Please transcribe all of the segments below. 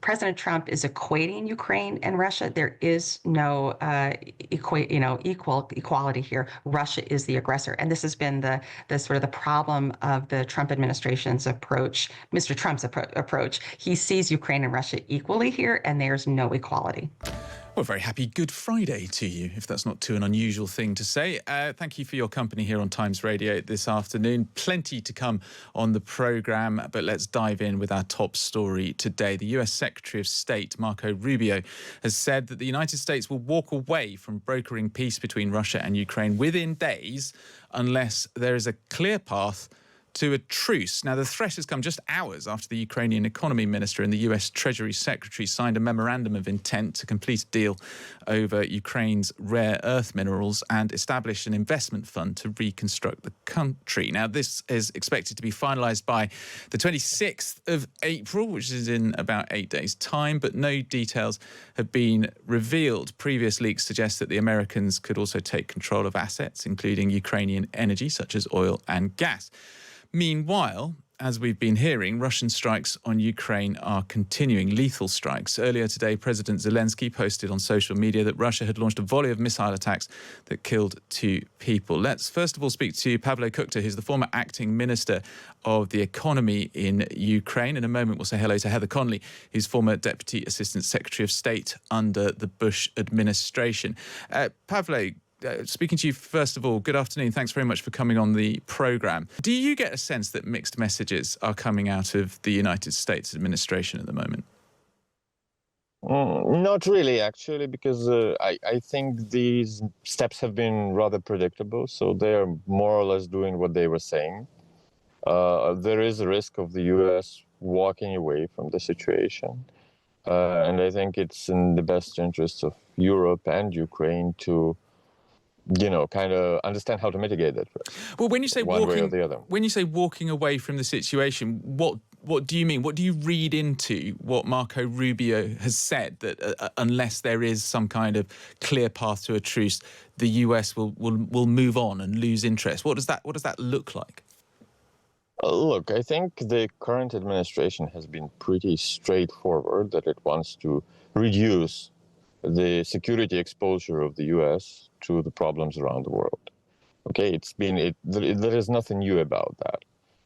President Trump is equating Ukraine and Russia. There is no equality here. Russia is the aggressor, and this has been the sort of the problem of the Trump administration's approach, Mr. Trump's approach. He sees Ukraine and Russia equally here, and there's no equality. Well, very happy Good Friday to you, if that's not too an unusual thing to say. Thank you for your company here on Times Radio this afternoon. Plenty to come on the programme, but let's dive in with our top story today. The US Secretary of State, Marco Rubio, has said that the United States will walk away from brokering peace between Russia and Ukraine within days unless there is a clear path to a truce. Now, the threat has come just hours after the Ukrainian economy minister and the US Treasury Secretary signed a memorandum of intent to complete a deal over Ukraine's rare earth minerals and establish an investment fund to reconstruct the country. Now, this is expected to be finalised by the 26th of April, which is in about 8 days' time, but no details have been revealed. Previous leaks suggest that the Americans could also take control of assets, including Ukrainian energy, such as oil and gas. Meanwhile, as we've been hearing, Russian strikes on Ukraine are continuing, lethal strikes. Earlier today, President Zelensky posted on social media that Russia had launched a volley of missile attacks that killed 2 people. Let's first of all speak to Pavlo Kukta, who's the former acting Minister of the Economy in Ukraine. In a moment, we'll say hello to Heather Conley, who's former Deputy Assistant Secretary of State under the Bush administration. Pavlo, speaking to you, first of all, good afternoon. Thanks very much for coming on the programme. Do you get a sense that mixed messages are coming out of the United States administration at the moment? Not really, actually, because I think these steps have been rather predictable. So they are more or less doing what they were saying. There is a risk of the U.S. walking away from the situation. And I think it's in the best interest of Europe and Ukraine to kind of understand how to mitigate that risk. Well, when you say one way or the other. When you say walking away from the situation, what do you mean? What do you read into what Marco Rubio has said, that unless there is some kind of clear path to a truce, the US will move on and lose interest? What does that look like? Look, I think the current administration has been pretty straightforward that it wants to reduce the security exposure of the U.S. to the problems around the world. Okay, there is nothing new about that.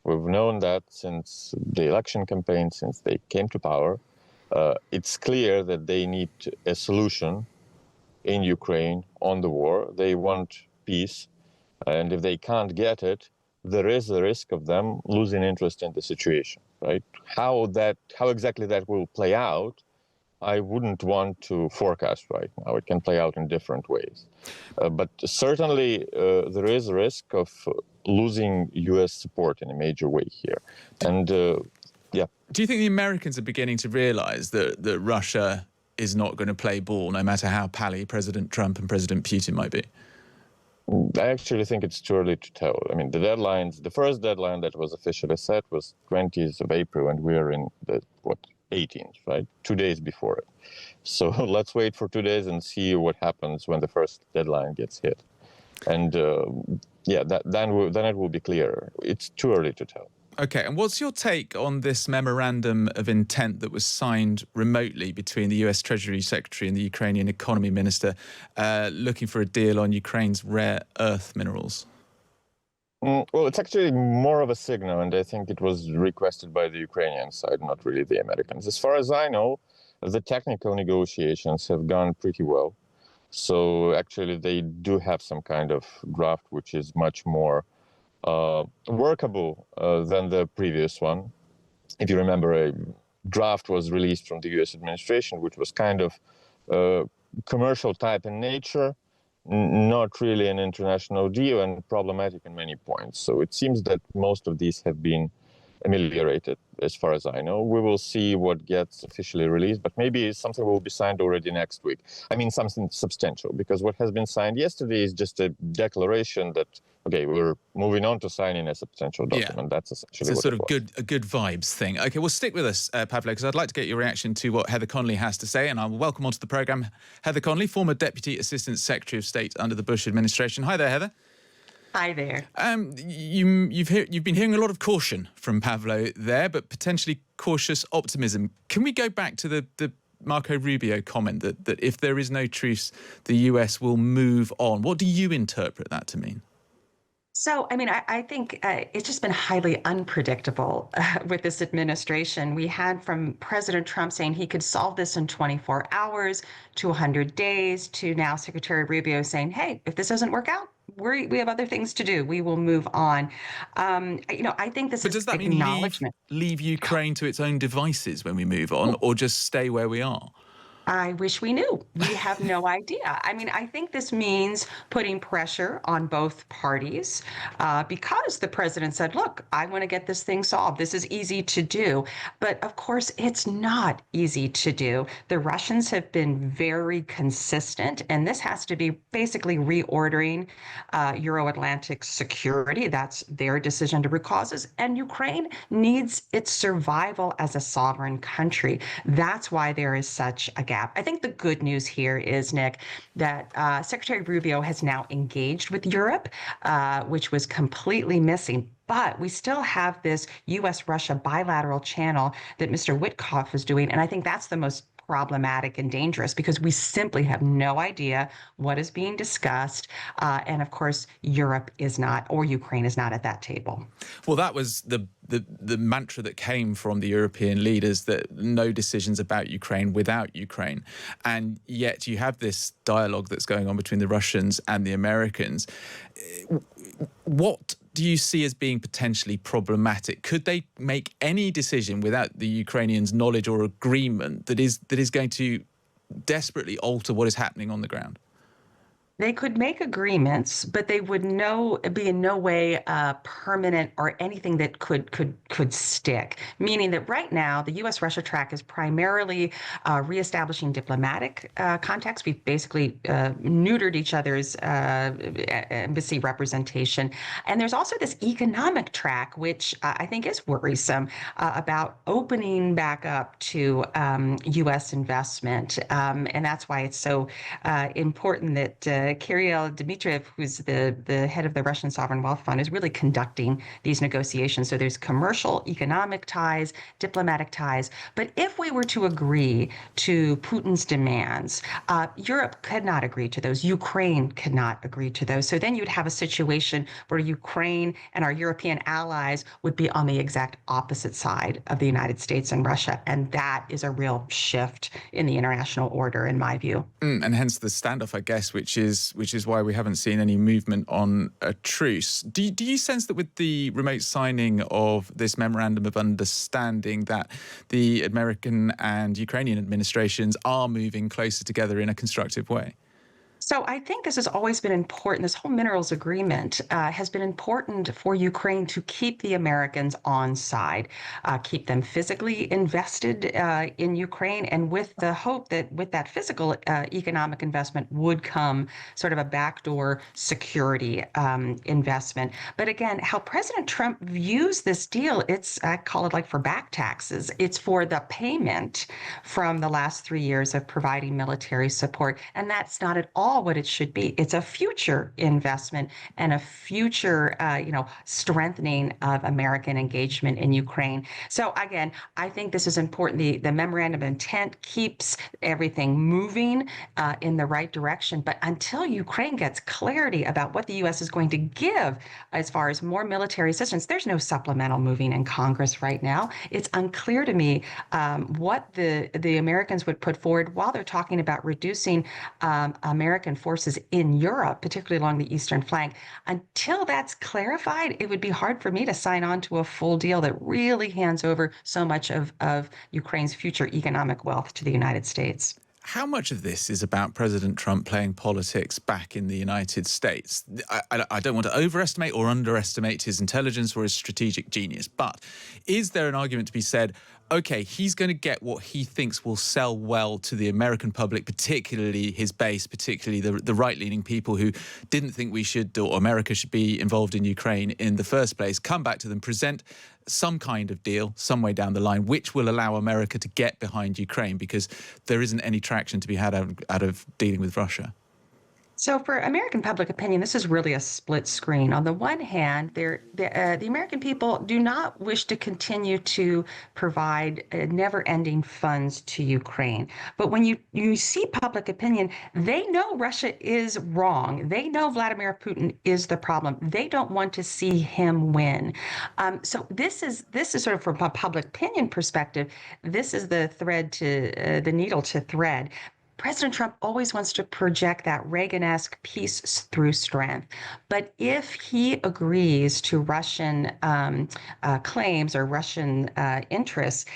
We've known that since the election campaign, since they came to power. It's clear that they need a solution in Ukraine on the war. They want peace, and if they can't get it, there is a risk of them losing interest in the situation, right? How exactly that will play out, I wouldn't want to forecast right now. It can play out in different ways. But certainly there is a risk of losing U.S. support in a major way here. And yeah. Do you think the Americans are beginning to realize that Russia is not going to play ball, no matter how pally President Trump and President Putin might be? I actually think it's too early to tell. I mean, the first deadline that was officially set was 20th of April, and we're in the, 18th, right? 2 days before it. So let's wait for 2 days and see what happens when the first deadline gets hit. And then it will be clearer. It's too early to tell. Okay, and what's your take on this memorandum of intent that was signed remotely between the US Treasury Secretary and the Ukrainian economy minister looking for a deal on Ukraine's rare earth minerals? Well, it's actually more of a signal, and I think it was requested by the Ukrainian side, not really the Americans. As far as I know, the technical negotiations have gone pretty well. So actually, they do have some kind of draft which is much more workable than the previous one. If you remember, a draft was released from the U.S. administration, which was kind of commercial type in nature, not really an international deal, and problematic in many points. So it seems that most of these have been ameliorated, as far as I know. We will see what gets officially released, but maybe something will be signed already next week. I mean, something substantial, because what has been signed yesterday is just a declaration that, okay, we're moving on to signing a substantial document. Yeah. That's essentially it's what a sort of a good vibes thing. Okay, well, stick with us, Pavlo, because I'd like to get your reaction to what Heather Conley has to say, and I will welcome onto the programme Heather Conley, former Deputy Assistant Secretary of State under the Bush administration. Hi there, Heather. Hi there. You've been hearing a lot of caution from Pavlo there, but potentially cautious optimism. Can we go back to the Marco Rubio comment that if there is no truce, the US will move on? What do you interpret that to mean? So, I mean, I think it's just been highly unpredictable with this administration. We had from President Trump saying he could solve this in 24 hours to 100 days, to now Secretary Rubio saying, hey, if this doesn't work out, we have other things to do. We will move on. I think this But is does that mean acknowledgement. leave Ukraine to its own devices when we move on, or just stay where we are? I wish we knew. We have no idea. I mean, I think this means putting pressure on both parties because the president said, look, I want to get this thing solved. This is easy to do. But of course, it's not easy to do. The Russians have been very consistent, and this has to be basically reordering Euro-Atlantic security. That's their decision to root causes. And Ukraine needs its survival as a sovereign country. That's why there is such a gap. I think the good news here is, Nick, that Secretary Rubio has now engaged with Europe, which was completely missing. But we still have this U.S.-Russia bilateral channel that Mr. Witkoff is doing. And I think that's the most problematic and dangerous because we simply have no idea what is being discussed. And of course, Europe is not, or Ukraine is not at that table. Well, that was the mantra that came from the European leaders, that no decisions about Ukraine without Ukraine. And yet you have this dialogue that's going on between the Russians and the Americans. What do you see as being potentially problematic? Could they make any decision without the Ukrainians' knowledge or agreement that is going to desperately alter what is happening on the ground? They could make agreements, but they would be in no way permanent or anything that could stick. Meaning that right now, the U.S.-Russia track is primarily reestablishing diplomatic contacts. We've basically neutered each other's embassy representation. And there's also this economic track, which I think is worrisome about opening back up to U.S. investment. And that's why it's so important that Kirill Dmitriev, who's the head of the Russian Sovereign Wealth Fund, is really conducting these negotiations. So there's commercial, economic ties, diplomatic ties. But if we were to agree to Putin's demands, Europe could not agree to those. Ukraine could not agree to those. So then you'd have a situation where Ukraine and our European allies would be on the exact opposite side of the United States and Russia. And that is a real shift in the international order, in my view. And hence the standoff, I guess, which is why we haven't seen any movement on a truce. Do you sense that with the remote signing of this memorandum of understanding that the American and Ukrainian administrations are moving closer together in a constructive way? So I think this has always been important. This whole minerals agreement has been important for Ukraine to keep the Americans on side, keep them physically invested in Ukraine, and with the hope that with that physical economic investment would come sort of a backdoor security investment. But again, how President Trump views this deal, I call it like for back taxes. It's for the payment from the last 3 years of providing military support. And that's not at all what it should be. It's a future investment and a future, strengthening of American engagement in Ukraine. So again, I think this is important. The memorandum of intent keeps everything moving in the right direction. But until Ukraine gets clarity about what the U.S. is going to give as far as more military assistance, there's no supplemental moving in Congress right now. It's unclear to me what the Americans would put forward while they're talking about reducing American forces in Europe, particularly along the eastern flank. Until that's clarified, it would be hard for me to sign on to a full deal that really hands over so much of Ukraine's future economic wealth to the United States. How much of this is about President Trump playing politics back in the United States? I don't want to overestimate or underestimate his intelligence or his strategic genius, but is there an argument to be said, okay, he's going to get what he thinks will sell well to the American public, particularly his base, particularly the right-leaning people who didn't think we should, or America should be involved in Ukraine in the first place, come back to them, present some kind of deal some way down the line, which will allow America to get behind Ukraine because there isn't any traction to be had out of dealing with Russia? So for American public opinion, this is really a split screen. On the one hand, the American people do not wish to continue to provide never-ending funds to Ukraine. But when you see public opinion, they know Russia is wrong. They know Vladimir Putin is the problem. They don't want to see him win. So this is sort of from a public opinion perspective. This is the needle to thread. President Trump always wants to project that Reagan-esque peace through strength. But if he agrees to Russian claims or Russian interests,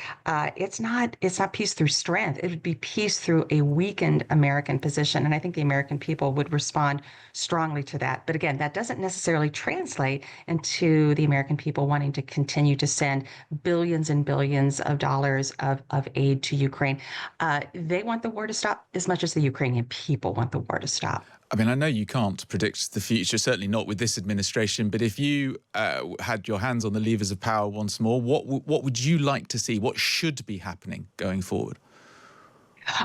it's not peace through strength. It would be peace through a weakened American position. And I think the American people would respond strongly to that. But again, that doesn't necessarily translate into the American people wanting to continue to send billions and billions of dollars of aid to Ukraine. They want the war to stop as much as the Ukrainian people want the war to stop. I mean, I know you can't predict the future, certainly not with this administration, but if you had your hands on the levers of power once more, what would you like to see? What should be happening going forward?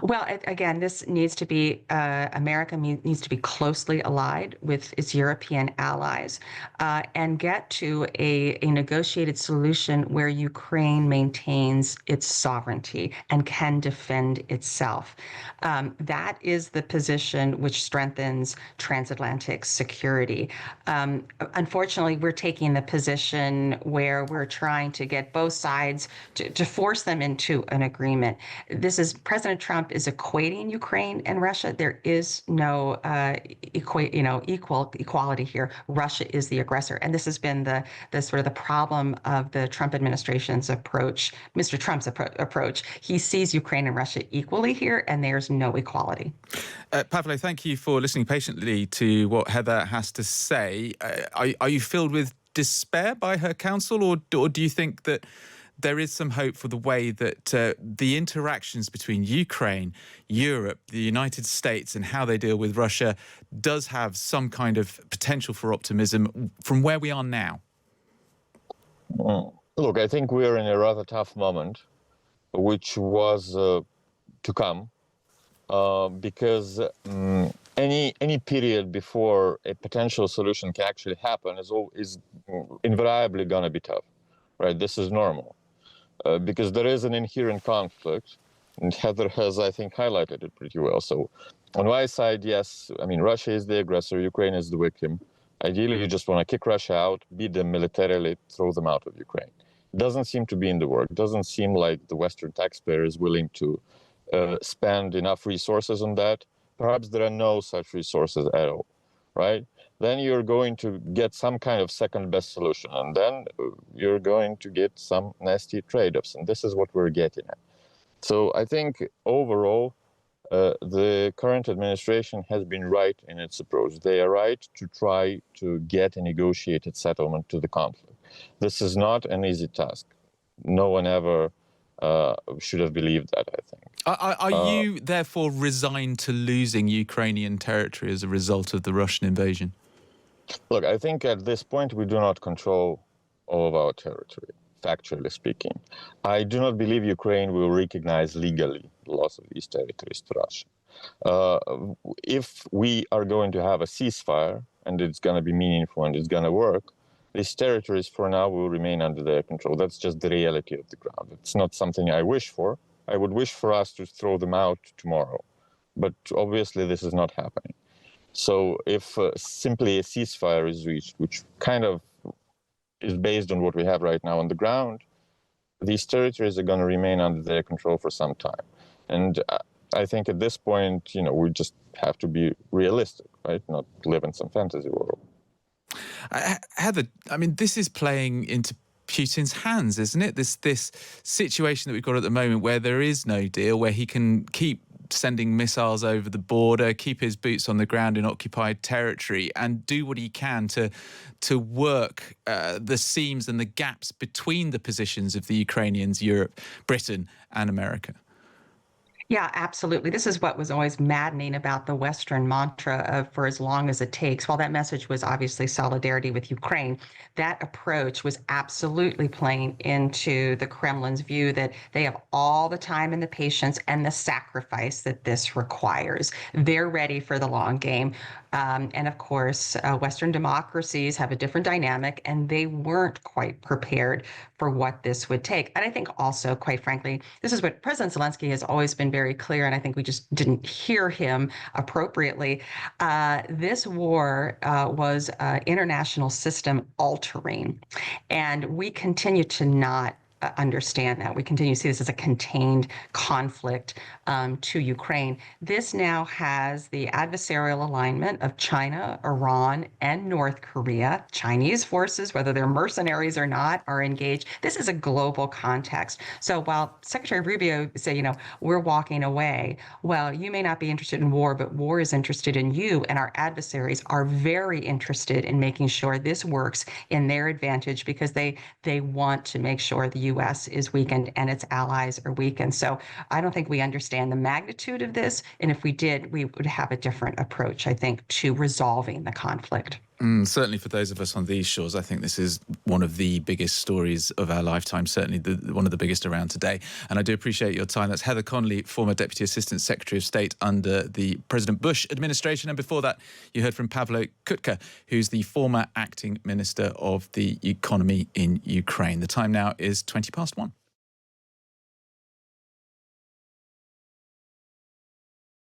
Well, again, this needs to be America needs to be closely allied with its European allies and get to a negotiated solution where Ukraine maintains its sovereignty and can defend itself. That is the position which strengthens transatlantic security. Unfortunately, we're taking the position where we're trying to get both sides to force them into an agreement. This is President Trump is equating Ukraine and Russia. There is no equality here. Russia is the aggressor, and this has been the sort of the problem of the Trump administration's approach, Mr. Trump's approach. He sees Ukraine and Russia equally here, and there's no equality. Pavlo, thank you for listening patiently to what Heather has to say. Are you filled with despair by her counsel, or do you think that there is some hope for the way that the interactions between Ukraine, Europe, the United States, and how they deal with Russia does have some kind of potential for optimism from where we are now? Look, I think we're in a rather tough moment, which was to come, because any period before a potential solution can actually happen is invariably going to be tough, right? This is normal. Because there is an inherent conflict, and Heather has, I think, highlighted it pretty well. So on one side, yes, I mean, Russia is the aggressor, Ukraine is the victim. Ideally, you just want to kick Russia out, beat them militarily, throw them out of Ukraine. It doesn't seem to be in the work. It doesn't seem like the Western taxpayer is willing to spend enough resources on that. Perhaps there are no such resources at all, right? Then you're going to get some kind of second best solution, and then you're going to get some nasty trade-offs, and this is what we're getting at. So I think overall, the current administration has been right in its approach. They are right to try to get a negotiated settlement to the conflict. This is not an easy task. No one ever should have believed that, I think. Are you therefore resigned to losing Ukrainian territory as a result of the Russian invasion? Look, I think at this point we do not control all of our territory, factually speaking. I do not believe Ukraine will recognize legally the loss of these territories to Russia. If we are going to have a ceasefire, and it's going to be meaningful and it's going to work, these territories for now will remain under their control. That's just the reality of the ground. It's not something I wish for. I would wish for us to throw them out tomorrow. But obviously this is not happening. So if simply a ceasefire is reached, which kind of is based on what we have right now on the ground, these territories are going to remain under their control for some time. And I think at this point, we just have to be realistic, right? Not live in some fantasy world. Heather, I mean, this is playing into Putin's hands, isn't it? This situation that we've got at the moment where there is no deal, where he can keep sending missiles over the border, keep his boots on the ground in occupied territory, and do what he can to work the seams and the gaps between the positions of the Ukrainians, Europe, Britain, and America. Yeah, absolutely. This is what was always maddening about the Western mantra of for as long as it takes. While that message was obviously solidarity with Ukraine, that approach was absolutely playing into the Kremlin's view that they have all the time and the patience and the sacrifice that this requires. They're ready for the long game. And of course, Western democracies have a different dynamic, and they weren't quite prepared for what this would take. And I think also, quite frankly, this is what President Zelensky has always been very clear, and I think we just didn't hear him appropriately. This war was international system altering, and we continue to not understand that. We continue to see this as a contained conflict to Ukraine. This now has the adversarial alignment of China, Iran, and North Korea. Chinese forces, whether they're mercenaries or not, are engaged. This is a global context. So while Secretary Rubio said, we're walking away, well, you may not be interested in war, but war is interested in you, and our adversaries are very interested in making sure this works in their advantage because they want to make sure the U.S. is weakened and its allies are weakened. So I don't think we understand the magnitude of this. And if we did, we would have a different approach, I think, to resolving the conflict. Certainly for those of us on these shores, I think this is one of the biggest stories of our lifetime, certainly one of the biggest around today. And I do appreciate your time. That's Heather Conley, former Deputy Assistant Secretary of State under the President Bush administration. And before that, you heard from Pavlo Kutka, who's the former acting Minister of the Economy in Ukraine. The time now is 1:20.